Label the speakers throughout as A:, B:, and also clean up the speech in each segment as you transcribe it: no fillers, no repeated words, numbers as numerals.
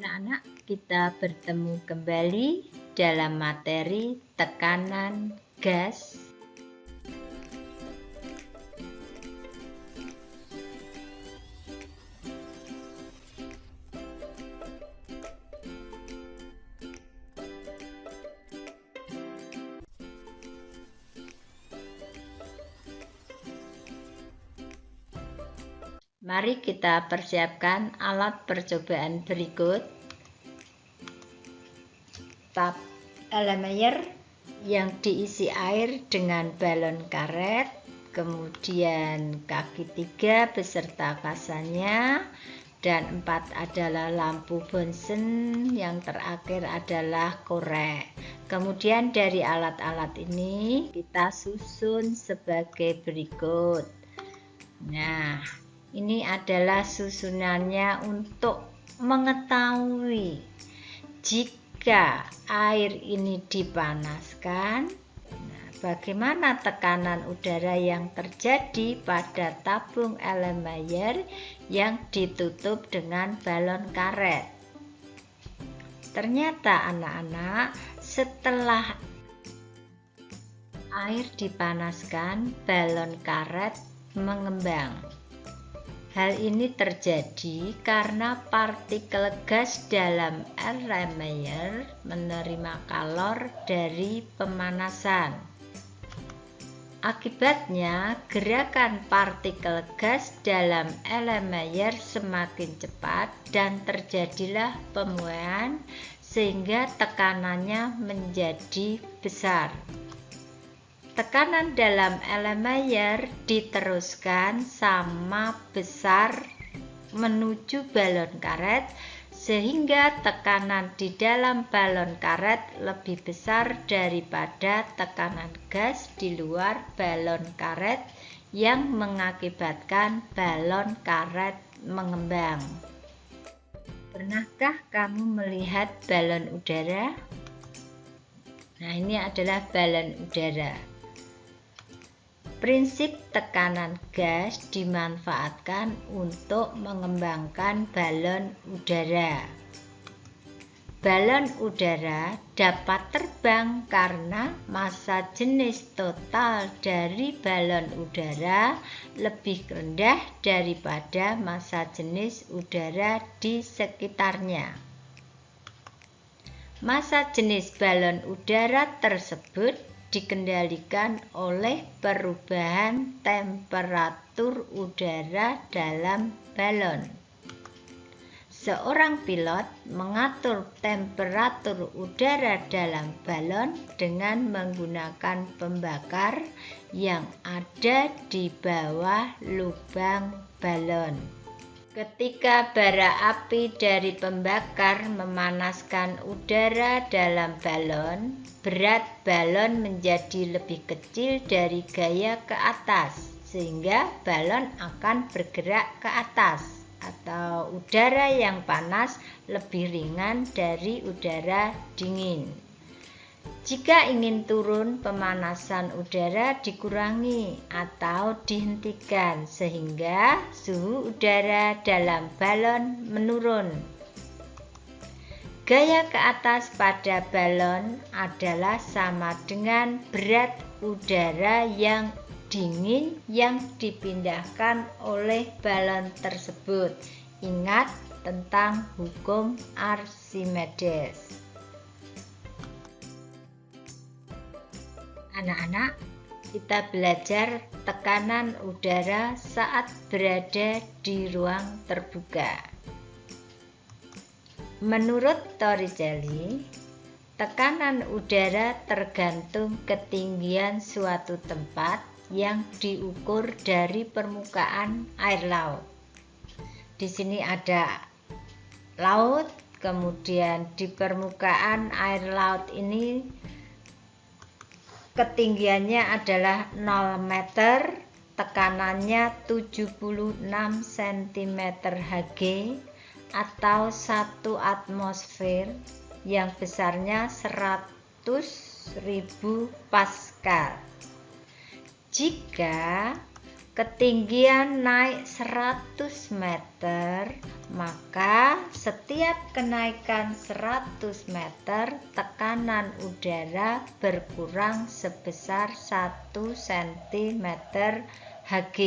A: Anak-anak, kita bertemu kembali dalam materi tekanan gas. Mari kita persiapkan alat percobaan berikut. Tap Erlenmeyer yang diisi air dengan balon karet, kemudian kaki 3 beserta kasannya, dan 4 adalah lampu Bunsen, yang terakhir adalah korek. Kemudian dari alat-alat ini kita susun sebagai berikut. Nah, ini adalah susunannya untuk mengetahui jika air ini dipanaskan, bagaimana tekanan udara yang terjadi pada tabung Erlenmeyer yang ditutup dengan balon karet. Ternyata anak-anak, setelah air dipanaskan, balon karet mengembang. Hal ini terjadi karena partikel gas dalam Erlenmeyer menerima kalor dari pemanasan. Akibatnya, gerakan partikel gas dalam Erlenmeyer semakin cepat dan terjadilah pemuaian sehingga tekanannya menjadi besar. Tekanan dalam Erlenmeyer diteruskan sama besar menuju balon karet sehingga tekanan di dalam balon karet lebih besar daripada tekanan gas di luar balon karet yang mengakibatkan balon karet mengembang. Pernahkah kamu melihat balon udara? Nah, ini adalah balon udara. Prinsip tekanan gas dimanfaatkan untuk mengembangkan balon udara. Balon udara dapat terbang karena massa jenis total dari balon udara lebih rendah daripada massa jenis udara di sekitarnya. Massa jenis balon udara tersebut dikendalikan oleh perubahan temperatur udara dalam balon. Seorang pilot mengatur temperatur udara dalam balon dengan menggunakan pembakar yang ada di bawah lubang balon. Ketika bara api dari pembakar memanaskan udara dalam balon, berat balon menjadi lebih kecil dari gaya ke atas, sehingga balon akan bergerak ke atas, atau udara yang panas lebih ringan dari udara dingin. Jika ingin turun, pemanasan udara dikurangi atau dihentikan sehingga suhu udara dalam balon menurun. Gaya ke atas pada balon adalah sama dengan berat udara yang dingin yang dipindahkan oleh balon tersebut. Ingat tentang hukum Archimedes. Anak-anak, kita belajar tekanan udara saat berada di ruang terbuka. Menurut Torricelli, tekanan udara tergantung ketinggian suatu tempat yang diukur dari permukaan air laut. Di sini ada laut, kemudian di permukaan air laut ini ketinggiannya adalah 0 meter, tekanannya 76 cm Hg atau 1 atmosfer yang besarnya 100.000 Pascal. Jika ketinggian naik 100 meter, maka setiap kenaikan 100 meter tekanan udara berkurang sebesar 1 cm Hg.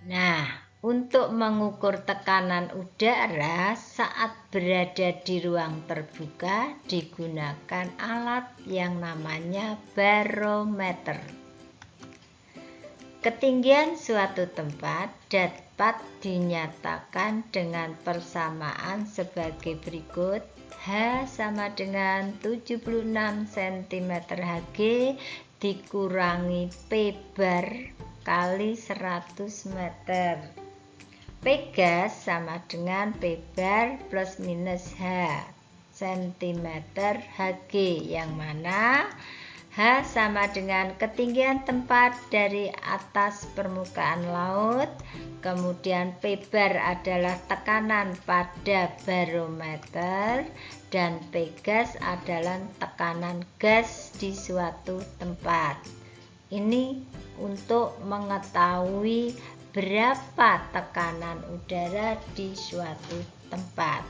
A: Nah, untuk mengukur tekanan udara saat berada di ruang terbuka digunakan alat yang namanya barometer. Ketinggian suatu tempat dapat dinyatakan dengan persamaan sebagai berikut. H sama dengan 76 cm Hg dikurangi P bar kali 100 meter. P gas sama dengan P bar plus minus H cm Hg, yang mana H sama dengan ketinggian tempat dari atas permukaan laut, kemudian P bar adalah tekanan pada barometer, dan P gas adalah tekanan gas di suatu tempat. Ini untuk mengetahui berapa tekanan udara di suatu tempat.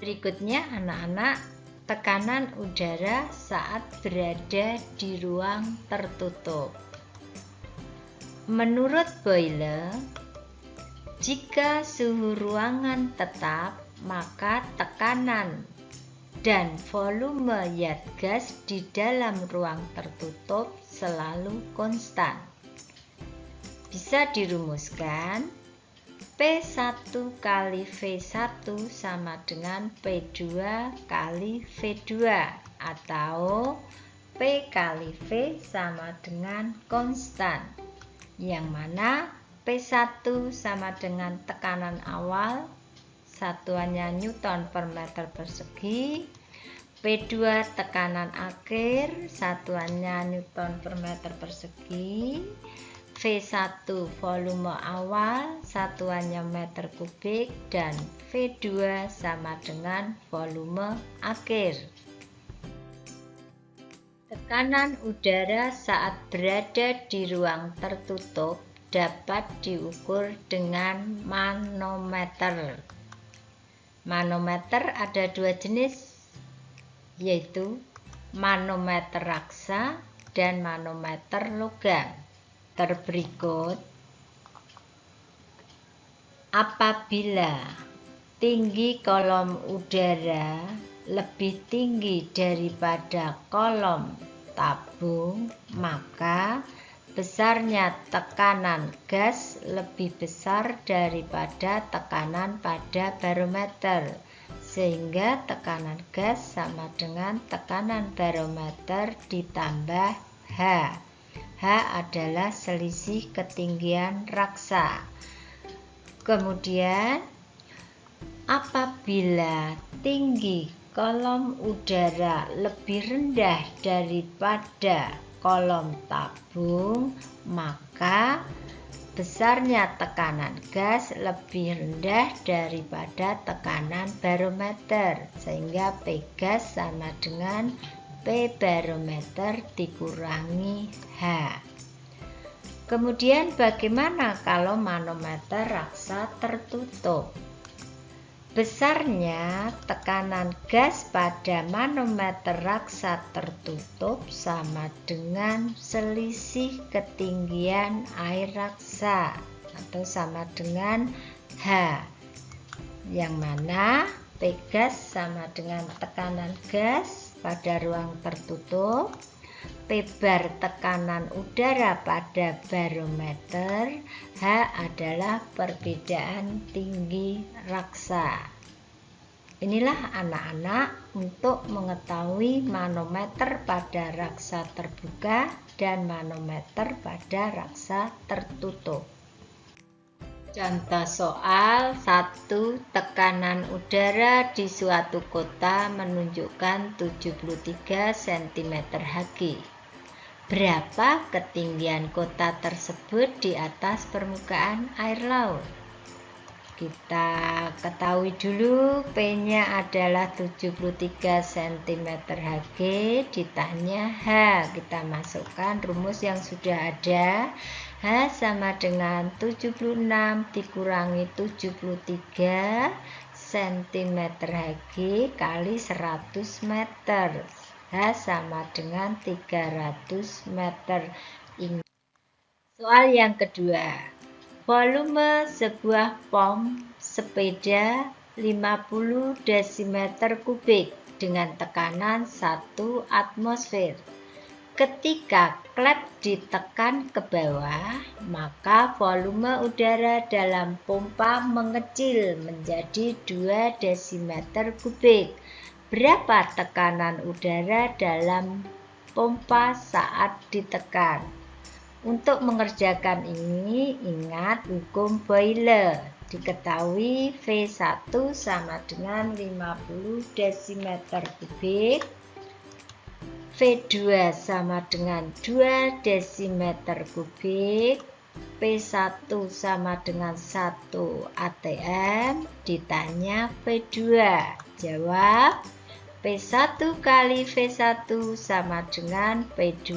A: Berikutnya anak-anak, tekanan udara saat berada di ruang tertutup. Menurut Boyle, jika suhu ruangan tetap, maka tekanan dan volume zat gas di dalam ruang tertutup selalu konstan. Bisa dirumuskan, P1 kali V1 sama dengan P2 kali V2, atau P kali V sama dengan konstan, yang mana P1 sama dengan tekanan awal, satuannya Newton per meter persegi, P2 tekanan akhir, satuannya Newton per meter persegi, V1 volume awal, satuannya meter kubik, dan V2 sama dengan volume akhir. Tekanan udara saat berada di ruang tertutup dapat diukur dengan manometer. Manometer ada dua jenis, yaitu manometer raksa dan manometer logam. Berikut, apabila tinggi kolom udara lebih tinggi daripada kolom tabung, maka besarnya tekanan gas lebih besar daripada tekanan pada barometer, sehingga tekanan gas sama dengan tekanan barometer ditambah H. H adalah selisih ketinggian raksa. Kemudian, apabila tinggi kolom udara lebih rendah daripada kolom tabung, maka besarnya tekanan gas lebih rendah daripada tekanan barometer, sehingga P gas sama dengan P barometer dikurangi H. Kemudian bagaimana kalau manometer raksa tertutup? Besarnya tekanan gas pada manometer raksa tertutup sama dengan selisih ketinggian air raksa, atau sama dengan H, yang mana P gas sama dengan tekanan gas pada ruang tertutup, P bar tekanan udara pada barometer, H adalah perbedaan tinggi raksa. Inilah anak-anak untuk mengetahui manometer pada raksa terbuka dan manometer pada raksa tertutup. Contoh soal 1. Tekanan udara di suatu kota menunjukkan 73 cm Hg. Berapa ketinggian kota tersebut di atas permukaan air laut? Kita ketahui dulu P-nya adalah 73 cm Hg, ditanya H. Kita masukkan rumus yang sudah ada. H sama dengan 76 dikurangi 73 cm Hg kali 100 meter. H sama dengan 300 meter. Soal yang kedua. Volume sebuah pom sepeda 50 desimeter kubik dengan tekanan 1 atmosfer. Ketika klep ditekan ke bawah, maka volume udara dalam pompa mengecil menjadi 2 desimeter kubik. Berapa tekanan udara dalam pompa saat ditekan? Untuk mengerjakan ini, ingat hukum Boyle. Diketahui V1 sama dengan 50 desimeter kubik. V2 sama dengan 2 desimeter kubik. P1 sama dengan 1 atm. Ditanya V2. Jawab. P1 kali V1 sama dengan P2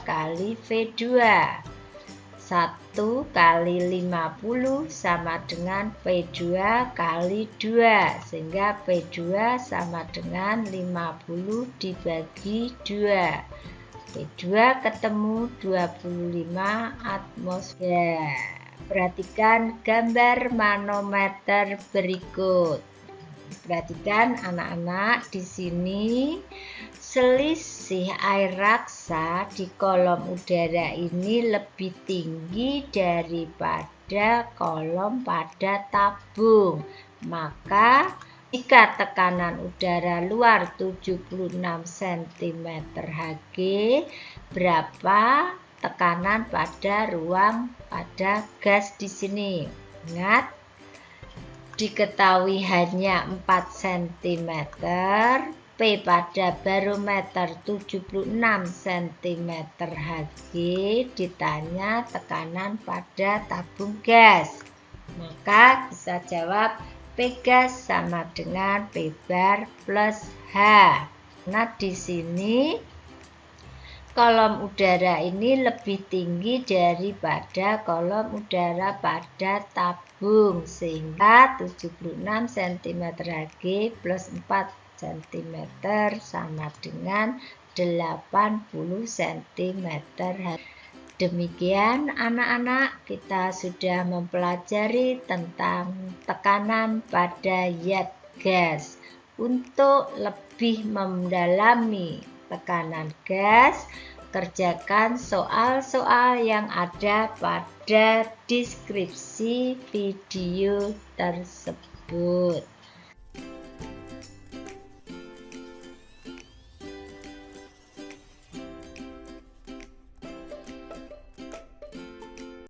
A: kali V2. 1 kali 50 sama dengan P2 kali 2. Sehingga P2 sama dengan 50 dibagi 2. P2 ketemu 25 atmosfer. Perhatikan gambar manometer berikut. Perhatikan anak-anak, di sini selisih air raksa di kolom udara ini lebih tinggi daripada kolom pada tabung. Maka jika tekanan udara luar 76 cm Hg, berapa tekanan pada ruang pada gas di sini? Ingat, diketahui hanya 4 cm, P pada barometer 76 cm Hg, ditanya tekanan pada tabung gas. Maka bisa jawab P gas sama dengan P bar plus H. Nah, di sini kolom udara ini lebih tinggi daripada kolom udara pada tabung, sehingga 76 cm Hg plus 4 cm sama dengan 80 cm Hg. Demikian anak-anak, kita sudah mempelajari tentang tekanan pada zat gas. Untuk lebih mendalami tekanan gas, kerjakan soal-soal yang ada pada deskripsi video tersebut.